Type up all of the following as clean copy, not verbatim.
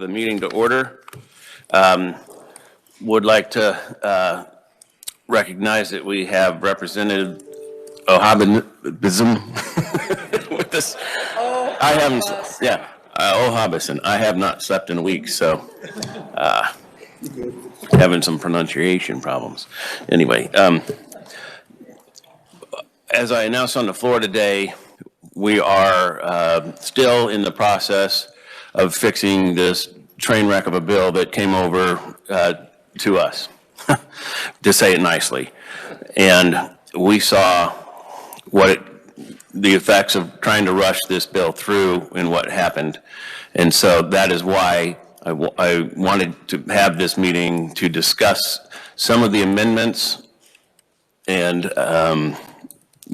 the meeting to order. Would like to recognize that we have Representative Ohabism with us. I haven't, yeah, Ohabism. I have not slept in a week, so having some pronunciation problems. Anyway, as I announced on the floor today, we are still in the process of fixing this train wreck of a bill that came over to us, to say it nicely. And we saw the effects of trying to rush this bill through and what happened. And so that is why I wanted to have this meeting to discuss some of the amendments and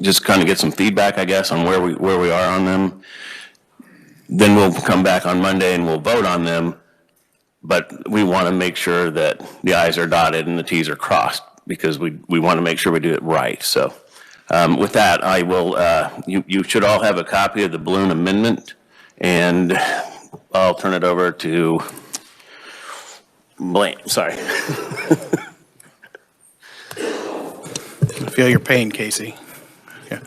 just kind of get some feedback, I guess, on where we are on them. Then we'll come back on Monday and we'll vote on them. But we want to make sure that the I's are dotted and the T's are crossed, because we want to make sure we do it right. So with that, I will, you should all have a copy of the balloon amendment, and I'll turn it over to Blaine. Sorry. I feel your pain, Casey. Yeah.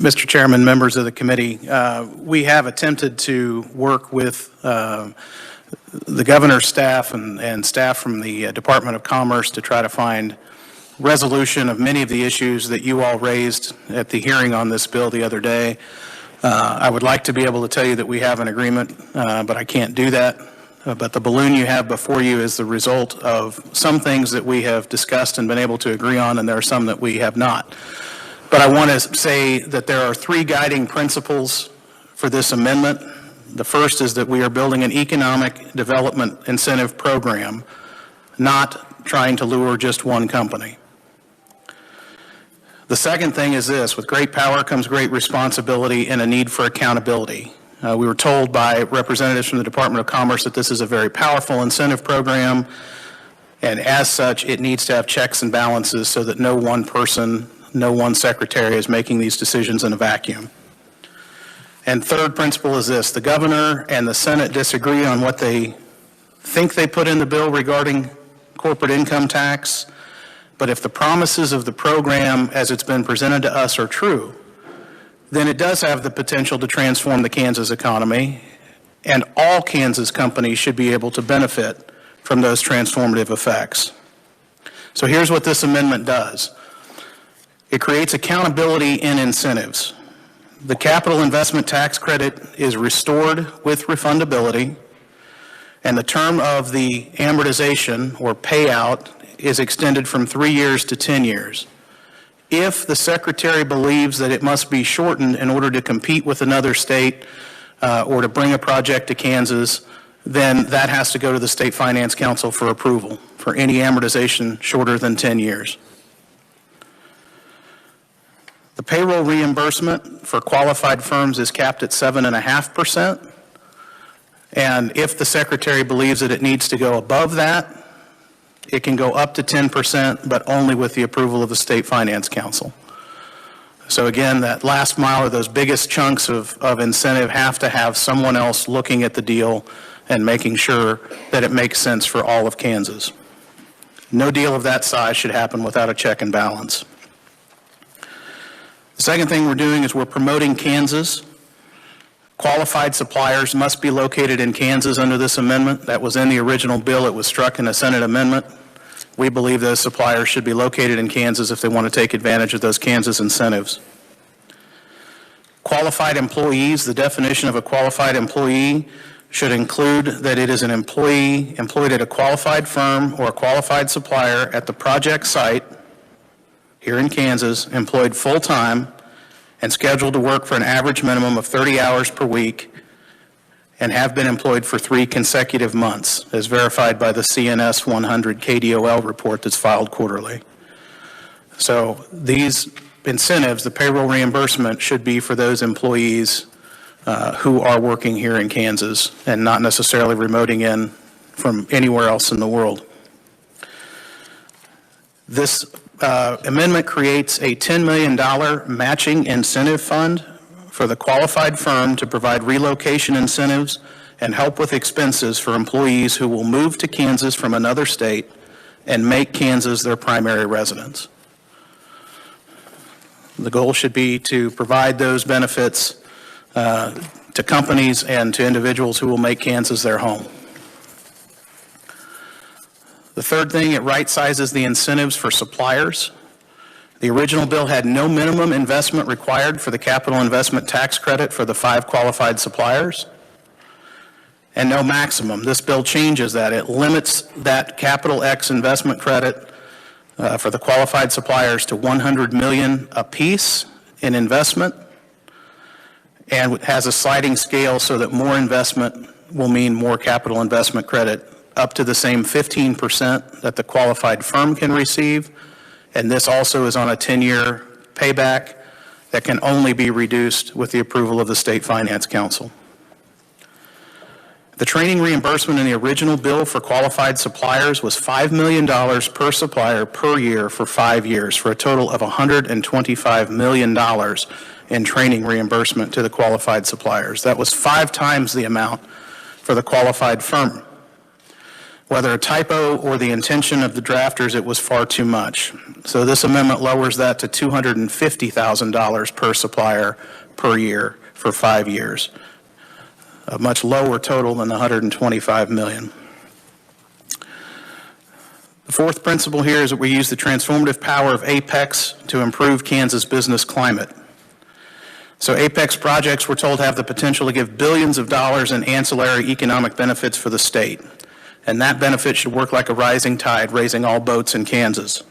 Mr. Chairman, members of the committee, we have attempted to work with the governor's staff and staff from the Department of Commerce to try to find resolution of many of the issues that you all raised at the hearing on this bill the other day. I would like to be able to tell you that we have an agreement, but I can't do that. But the balloon you have before you is the result of some things that we have discussed and been able to agree on, and there are some that we have not. But I want to say that there are three guiding principles for this amendment. The first is that we are building an economic development incentive program, not trying to lure just one company. The second thing is this: with great power comes great responsibility and a need for accountability. We were told by representatives from the Department of Commerce that this is a very powerful incentive program, and as such, it needs to have checks and balances so that no one person, no one secretary is making these decisions in a vacuum. And third principle is this: the governor and the Senate disagree on what they think they put in the bill regarding corporate income tax, but if the promises of the program as it's been presented to us are true, then it does have the potential to transform the Kansas economy, and all Kansas companies should be able to benefit from those transformative effects. So here's what this amendment does. It creates accountability and incentives. The capital investment tax credit is restored with refundability, and the term of the amortization or payout is extended from 3 years to 10 years. If the secretary believes that it must be shortened in order to compete with another state or to bring a project to Kansas, then that has to go to the State Finance Council for approval for any amortization shorter than 10 years. The payroll reimbursement for qualified firms is capped at 7.5%. And if the secretary believes that it needs to go above that, it can go up to 10%, but only with the approval of the State Finance Council. So again, that last mile, or those biggest chunks of incentive, have to have someone else looking at the deal and making sure that it makes sense for all of Kansas. No deal of that size should happen without a check and balance. The second thing we're doing is we're promoting Kansas. Qualified suppliers must be located in Kansas under this amendment. That was in the original bill. It was struck in a Senate amendment. We believe those suppliers should be located in Kansas if they want to take advantage of those Kansas incentives. Qualified employees, the definition of a qualified employee should include that it is an employee employed at a qualified firm or a qualified supplier at the project site here in Kansas, employed full-time and scheduled to work for an average minimum of 30 hours per week and have been employed for 3 consecutive months, as verified by the CNS 100 KDOL report that's filed quarterly. So these incentives, the payroll reimbursement, should be for those employees who are working here in Kansas and not necessarily remoting in from anywhere else in the world. This amendment creates a $10 million matching incentive fund for the qualified firm to provide relocation incentives and help with expenses for employees who will move to Kansas from another state and make Kansas their primary residence. The goal should be to provide those benefits to companies and to individuals who will make Kansas their home. The third thing, it right-sizes the incentives for suppliers. The original bill had no minimum investment required for the capital investment tax credit for the 5 qualified suppliers, and no maximum. This bill changes that. It limits that capital X investment credit for the qualified suppliers to $100 million apiece in investment, and has a sliding scale so that more investment will mean more capital investment credit, up to the same 15% that the qualified firm can receive. And this also is on a 10-year payback that can only be reduced with the approval of the State Finance Council. The training reimbursement in the original bill for qualified suppliers was $5 million per supplier per year for 5 years, for a total of $125 million in training reimbursement to the qualified suppliers. That was 5 times the amount for the qualified firm. Whether a typo or the intention of the drafters, it was far too much. So this amendment lowers that to $250,000 per supplier per year for 5 years. A much lower total than the $125 million. The fourth principle here is that we use the transformative power of Apex to improve Kansas business climate. So Apex projects, we're told, have the potential to give billions of dollars in ancillary economic benefits for the state. And that benefit should work like a rising tide, raising all boats in Kansas.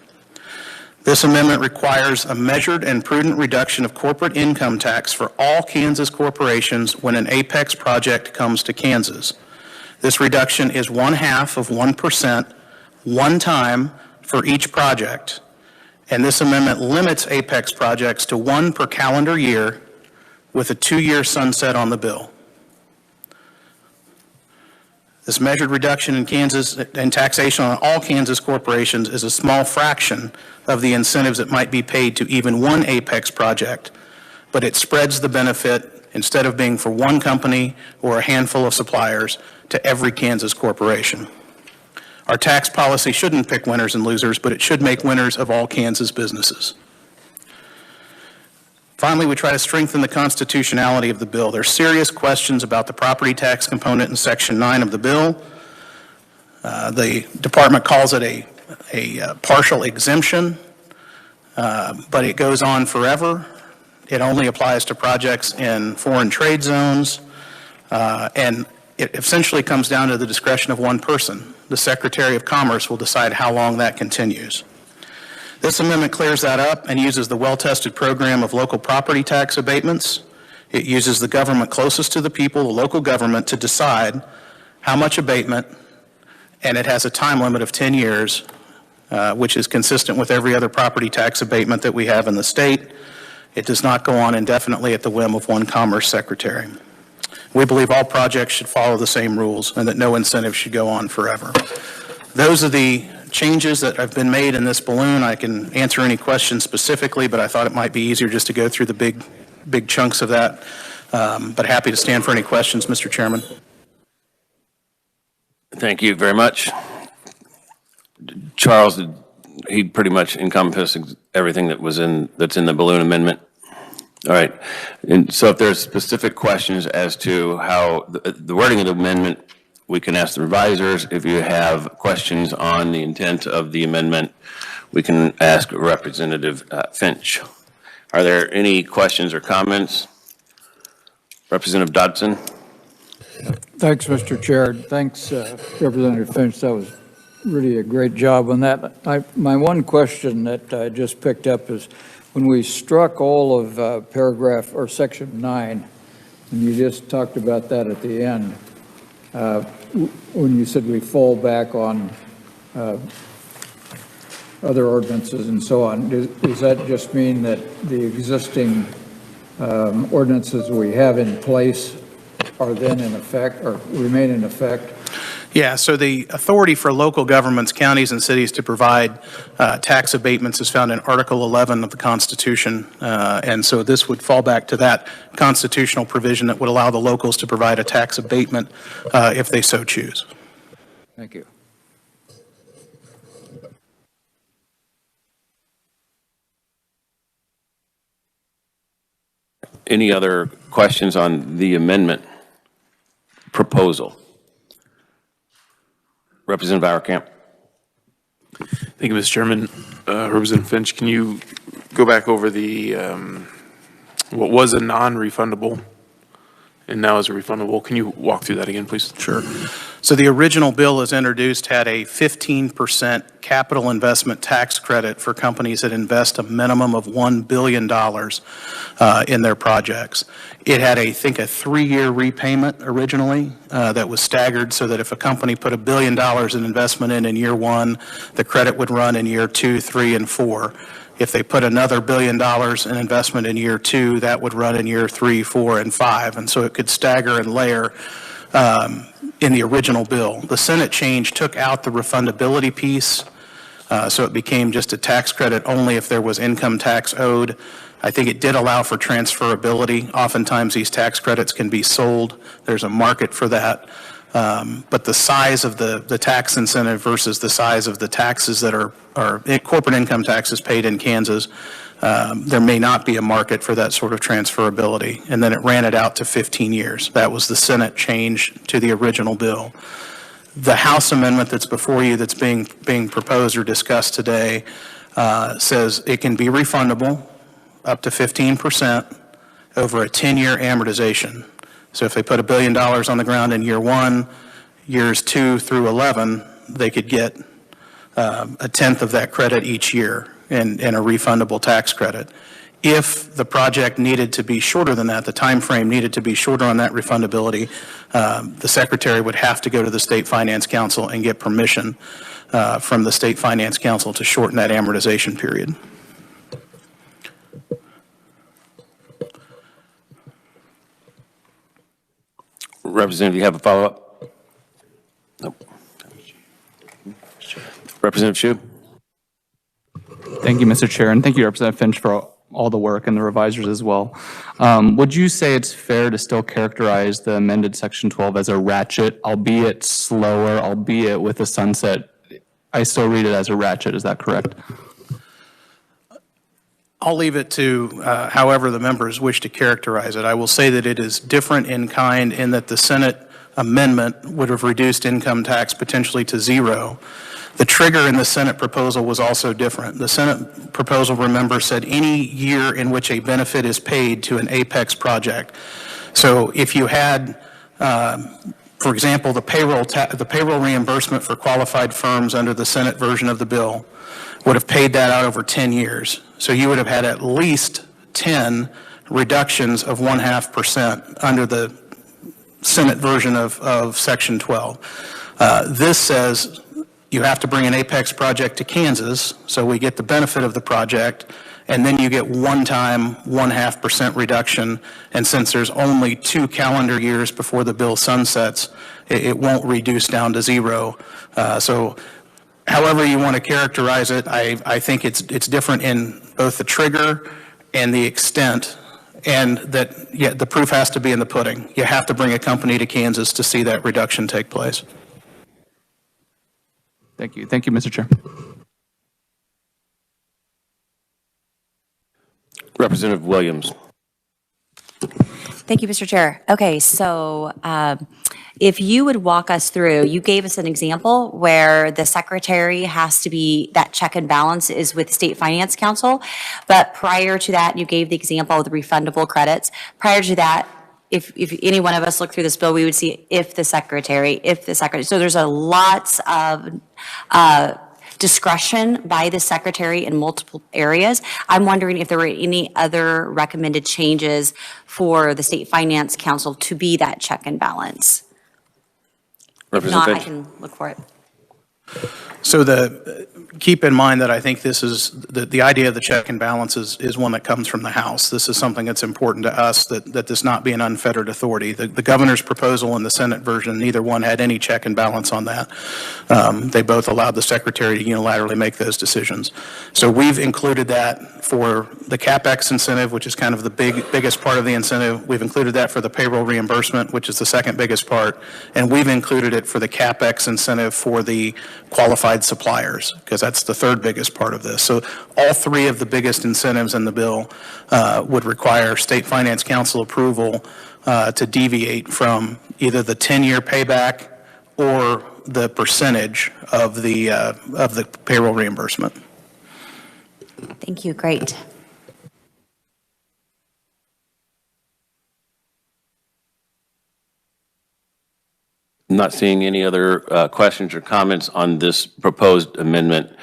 This amendment requires a measured and prudent reduction of corporate income tax for all Kansas corporations when an Apex project comes to Kansas. This reduction is 0.5%, one time for each project. And this amendment limits Apex projects to 1 per calendar year with a 2-year sunset on the bill. This measured reduction in Kansas and taxation on all Kansas corporations is a small fraction of the incentives that might be paid to even one Apex project, but it spreads the benefit, instead of being for one company or a handful of suppliers, to every Kansas corporation. Our tax policy shouldn't pick winners and losers, but it should make winners of all Kansas businesses. Finally, we try to strengthen the constitutionality of the bill. There are serious questions about the property tax component in Section 9 of the bill. The department calls it a partial exemption, but it goes on forever. It only applies to projects in foreign trade zones, and it essentially comes down to the discretion of one person. The Secretary of Commerce will decide how long that continues. This amendment clears that up and uses the well-tested program of local property tax abatements. It uses the government closest to the people, the local government, to decide how much abatement, and it has a time limit of 10 years, which is consistent with every other property tax abatement that we have in the state. It does not go on indefinitely at the whim of one Commerce Secretary. We believe all projects should follow the same rules and that no incentive should go on forever. Those are the changes that have been made in this balloon. I can answer any questions specifically, but I thought it might be easier just to go through the big chunks of that. But happy to stand for any questions, Mr. Chairman. Thank you very much. Charles, he pretty much encompassed everything that's in the balloon amendment. All right. And so if there's specific questions as to how the wording of the amendment, we can ask the revisers. If you have questions on the intent of the amendment, we can ask Representative Finch. Are there any questions or comments? Representative Dodson. Thanks, Mr. Chair. Thanks, Representative Finch. That was really a great job on that. My one question that I just picked up is when we struck all of paragraph or section 9, and you just talked about that at the end, when you said we fall back on other ordinances and so on, does that just mean that the existing ordinances we have in place are then in effect or remain in effect? Yeah, so the authority for local governments, counties, and cities to provide tax abatements is found in Article 11 of the Constitution. And so this would fall back to that constitutional provision that would allow the locals to provide a tax abatement if they so choose. Thank you. Any other questions on the amendment proposal? Representative Auerkamp. Thank you, Mr. Chairman. Representative Finch, can you go back over the, what was a non-refundable and now is a refundable? Can you walk through that again, please? Sure. So the original bill as introduced had a 15% capital investment tax credit for companies that invest a minimum of $1 billion in their projects. It had, I think, a 3-year repayment originally that was staggered so that if a company put $1 billion in investment in year 1, the credit would run in year 2, 3, and 4. If they put another $1 billion in investment in year 2, that would run in year 3, 4, and 5. And so it could stagger and layer in the original bill. The Senate change took out the refundability piece, so it became just a tax credit only if there was income tax owed. I think it did allow for transferability. Oftentimes these tax credits can be sold. There's a market for that. But the size of the tax incentive versus the size of the taxes that are corporate income taxes paid in Kansas, there may not be a market for that sort of transferability. And then it ran it out to 15 years. That was the Senate change to the original bill. The House amendment that's before you that's being proposed or discussed today says it can be refundable up to 15% over a 10-year amortization. So if they put $1 billion on the ground in year 1, years 2 through 11, they could get a tenth of that credit each year in a refundable tax credit. If the project needed to be shorter than that, the time frame needed to be shorter on that refundability, the Secretary would have to go to the State Finance Council and get permission from the State Finance Council to shorten that amortization period. Representative, you have a follow-up? Nope. Representative Shue? Thank you, Mr. Chair, and thank you, Representative Finch, for all the work and the revisers as well. Would you say it's fair to still characterize the amended Section 12 as a ratchet, albeit slower, albeit with a sunset? I still read it as a ratchet. Is that correct? I'll leave it to however the members wish to characterize it. I will say that it is different in kind in that the Senate amendment would have reduced income tax potentially to 0. The trigger in the Senate proposal was also different. The Senate proposal, remember, said any year in which a benefit is paid to an Apex project. So if you had, for example, the payroll reimbursement for qualified firms under the Senate version of the bill would have paid that out over 10 years. So you would have had at least 10 reductions of 0.5% under the Senate version of Section 12. This says you have to bring an Apex project to Kansas, so we get the benefit of the project, and then you get one-time 0.5% reduction, and since there's only 2 calendar years before the bill sunsets, it won't reduce down to 0. So however you want to characterize it, I think it's different in both the trigger and the extent, and that the proof has to be in the pudding. You have to bring a company to Kansas to see that reduction take place. Thank you. Thank you, Mr. Chair. Representative Williams. Thank you, Mr. Chair. Okay, so if you would walk us through, you gave us an example where the secretary has to be, that check and balance is with State Finance Council, but prior to that, you gave the example of the refundable credits. Prior to that, if any one of us look through this bill, we would see if the secretary. So there's a lots of discretion by the secretary in multiple areas. I'm wondering if there were any other recommended changes for the State Finance Council to be that check and balance. If not, I can look for it. So keep in mind that I think this is, the idea of the check and balance is one that comes from the House. This is something that's important to us, that this not be an unfettered authority. The governor's proposal and the Senate version, neither one had any check and balance on that. They both allowed the secretary to unilaterally make those decisions. So we've included that for the CapEx incentive, which is kind of the biggest part of the incentive. We've included that for the payroll reimbursement, which is the second biggest part. And we've included it for the CapEx incentive for the qualified suppliers, because that's the third biggest part of this. So all three of the biggest incentives in the bill would require State Finance Council approval to deviate from either the 10-year payback or the percentage of the payroll reimbursement. Thank you, great. I'm not seeing any other questions or comments on this proposed amendment.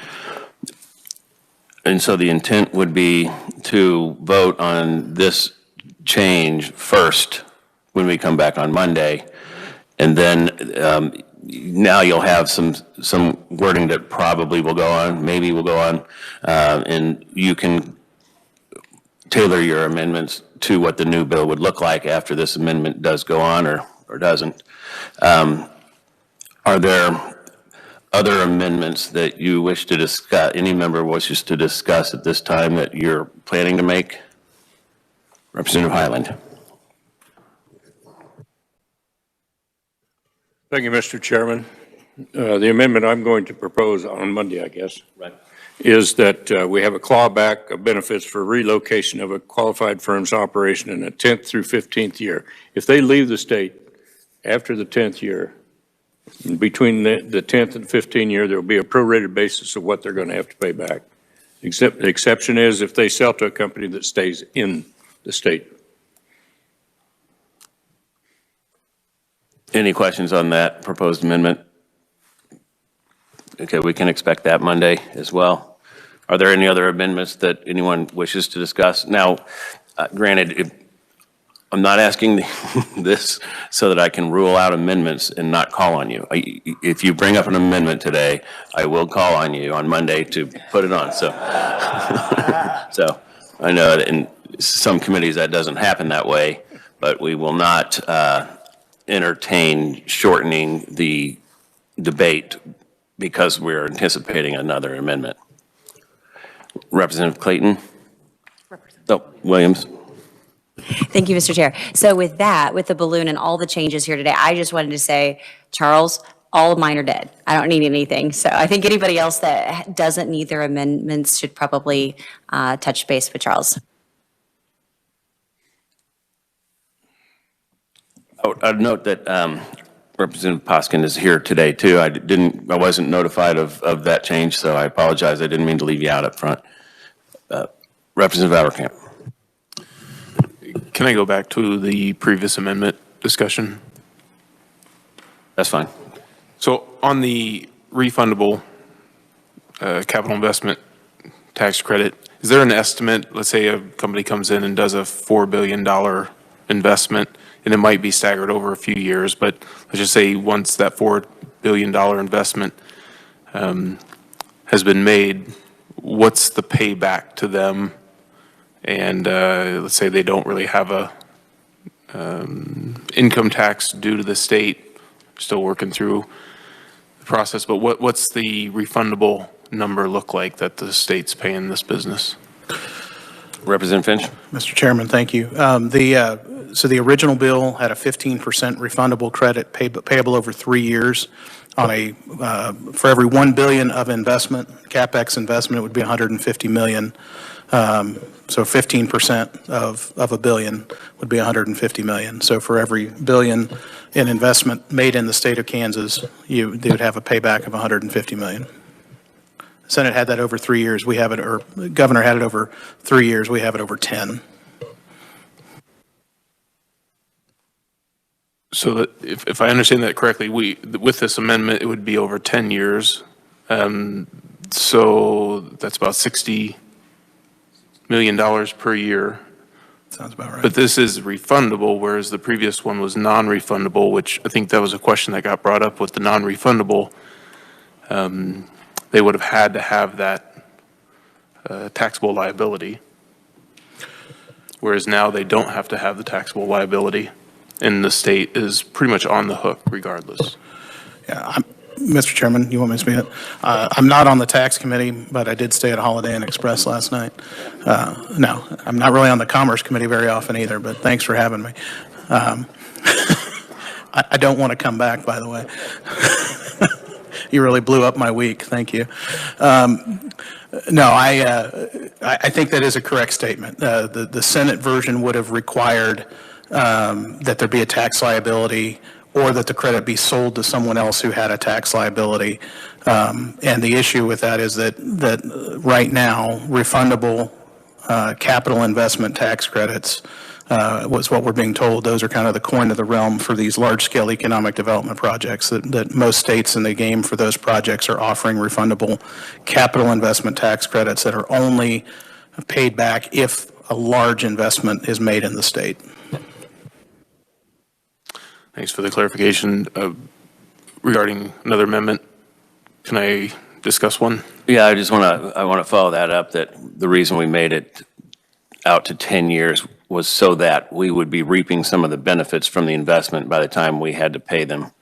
And so the intent would be to vote on this change first when we come back on Monday. And then now you'll have some wording that probably will go on, maybe will go on, and you can tailor your amendments to what the new bill would look like after this amendment does go on or doesn't. Are there other amendments that you wish to discuss, any member wishes to discuss at this time that you're planning to make? Representative Highland. Thank you, Mr. Chairman. The amendment I'm going to propose on Monday, I guess, is that we have a clawback of benefits for relocation of a qualified firm's operation in the 10th through 15th year. If they leave the state after the 10th year, between the 10th and 15th year, there will be a prorated basis of what they're going to have to pay back. Except the exception is if they sell to a company that stays in the state. Any questions on that proposed amendment? Okay, we can expect that Monday as well. Are there any other amendments that anyone wishes to discuss? Now, granted, I'm not asking this so that I can rule out amendments and not call on you. If you bring up an amendment today, I will call on you on Monday to put it on. So, so I know that in some committees that doesn't happen that way, but we will not entertain shortening the debate because we're anticipating another amendment. Representative Clayton? Oh, Williams. Thank you, Mr. Chair. So with that, with the balloon and all the changes here today, I just wanted to say, Charles, all of mine are dead. I don't need anything. So I think anybody else that doesn't need their amendments should probably touch base with Charles. I'd note that Representative Poskin is here today too. I wasn't notified of that change, so I apologize. I didn't mean to leave you out up front. Representative Abercamp. Can I go back to the previous amendment discussion? That's fine. So on the refundable capital investment tax credit, is there an estimate? Let's say a company comes in and does a $4 billion investment, and it might be staggered over a few years, but let's just say once that $4 billion investment has been made, what's the payback to them? And let's say they don't really have a income tax due to the state, still working through the process, but what's the refundable number look like that the state's paying this business? Representative Finch. Mr. Chairman, thank you. So the original bill had a 15% refundable credit payable over 3 years on for every $1 billion of investment, CapEx investment, it would be $150 million. So 15% of $1 billion would be $150 million. So for every $1 billion in investment made in the state of Kansas, they would have a payback of $150 million. The Senate had that over 3 years. We have it, or the governor had it over 3 years. We have it over 10. So that if I understand that correctly, with this amendment, it would be over 10 years. So that's about $60 million per year. Sounds about right. But this is refundable, whereas the previous one was non-refundable, which I think that was a question that got brought up with the non-refundable. they would have had to have that taxable liability. Whereas now they don't have to have the taxable liability, and the state is pretty much on the hook regardless. Yeah, Mr. Chairman, you want me to speak it? I'm not on the tax committee, but I did stay at Holiday Inn Express last night. No, I'm not really on the Commerce Committee very often either, but thanks for having me. I don't want to come back, by the way. You really blew up my week. Thank you. No, I think that is a correct statement. The Senate version would have required that there be a tax liability or that the credit be sold to someone else who had a tax liability. And the issue with that is that right now, refundable capital investment tax credits was what we're being told. Those are kind of the coin of the realm for these large-scale economic development projects, that most states in the game for those projects are offering refundable capital investment tax credits that are only paid back if a large investment is made in the state. Thanks for the clarification. Regarding another amendment, can I discuss one? Yeah, I want to follow that up, that the reason we made it out to 10 years was so that we would be reaping some of the benefits from the investment by the time we had to pay them,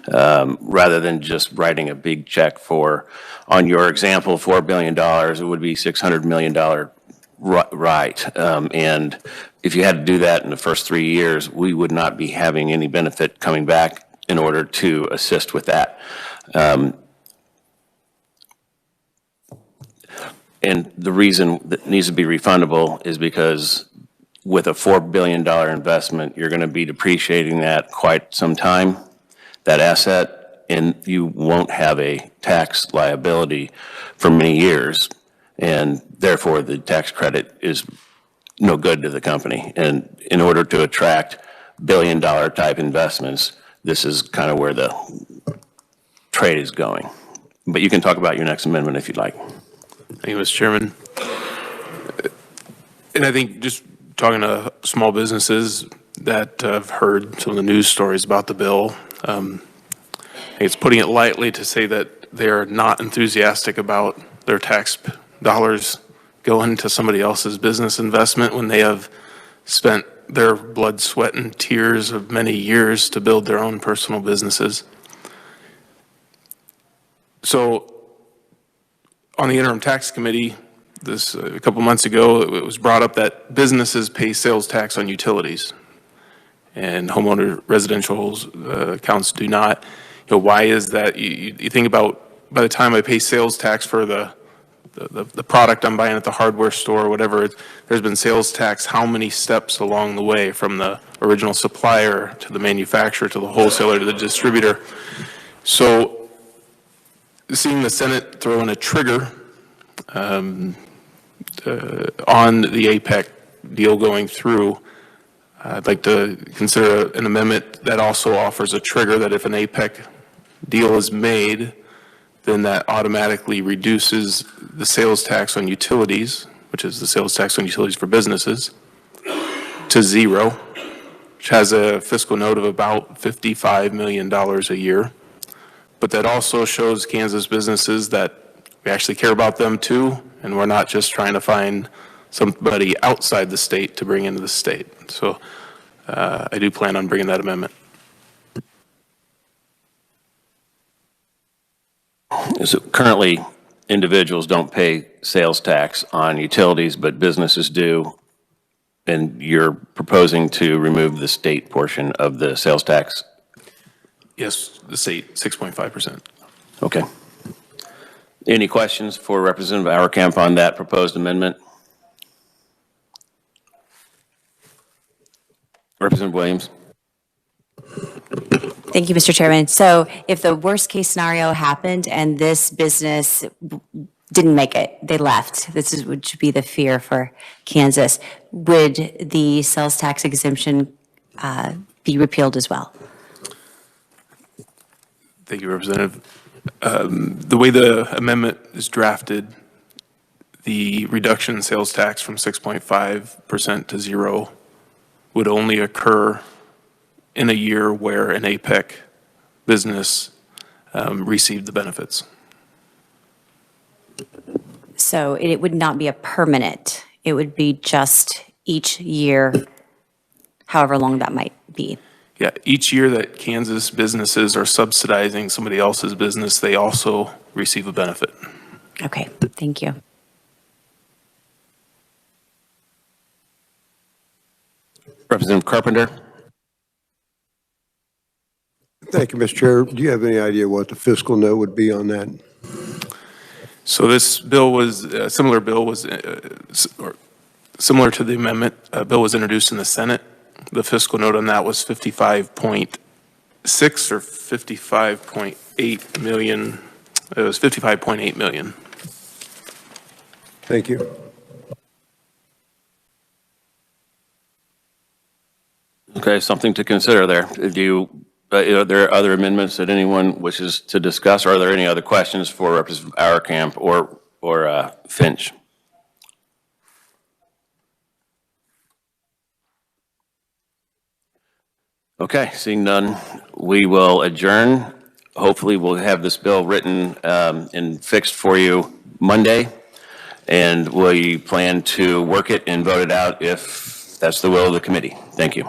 rather than just writing a big check for, on your example, $4 billion, it would be $600 million right. And if you had to do that in the first 3 years, we would not be having any benefit coming back in order to assist with that. And the reason that needs to be refundable is because with a $4 billion investment, you're going to be depreciating that quite some time, that asset, and you won't have a tax liability for many years. And therefore, the tax credit is no good to the company. And in order to attract billion-dollar type investments, this is kind of where the trade is going. But you can talk about your next amendment if you'd like. Thank you, Mr. Chairman. And I think just talking to small businesses that have heard some of the news stories about the bill, I think it's putting it lightly to say that they're not enthusiastic about their tax dollars going to somebody else's business investment when they have spent their blood, sweat, and tears of many years to build their own personal businesses. So on the interim tax committee, a couple months ago, it was brought up that businesses pay sales tax on utilities and homeowner residential accounts do not. You know, why is that? You think about, by the time I pay sales tax for the product I'm buying at the hardware store or whatever, there's been sales tax how many steps along the way, from the original supplier to the manufacturer to the wholesaler to the distributor. So seeing the Senate throw in a trigger on the APEC deal going through, I'd like to consider an amendment that also offers a trigger that if an APEC deal is made, then that automatically reduces the sales tax on utilities, which is the sales tax on utilities for businesses, to zero, which has a fiscal note of about $55 million a year. But that also shows Kansas businesses that we actually care about them too, and we're not just trying to find somebody outside the state to bring into the state. So I do plan on bringing that amendment. So currently, individuals don't pay sales tax on utilities, but businesses do. And you're proposing to remove the state portion of the sales tax? Yes, the state, 6.5%. Okay. Any questions for Representative Auerkamp on that proposed amendment? Representative Williams? Thank you, Mr. Chairman. So if the worst case scenario happened and this business didn't make it, they left, would be the fear for Kansas, would the sales tax exemption be repealed as well? Thank you, Representative. The way the amendment is drafted, the reduction in sales tax from 6.5% to zero would only occur in a year where an APEC business received the benefits. So it would not be a permanent, it would be just each year, however long that might be. Yeah, each year that Kansas businesses are subsidizing somebody else's business, they also receive a benefit. Okay, thank you. Representative Carpenter? Thank you, Mr. Chair. Do you have any idea what the fiscal note would be on that? So this bill was, a similar bill was, or similar to the amendment, a bill was introduced in the Senate. The fiscal note on that was 55.6 or 55.8 million. It was 55.8 million. Thank you. Okay, something to consider there. Are there other amendments that anyone wishes to discuss, or are there any other questions for Representative Auerkamp or Finch? Okay, seeing none, we will adjourn. Hopefully, we'll have this bill written and fixed for you Monday, and we plan to work it and vote it out if that's the will of the committee. Thank you.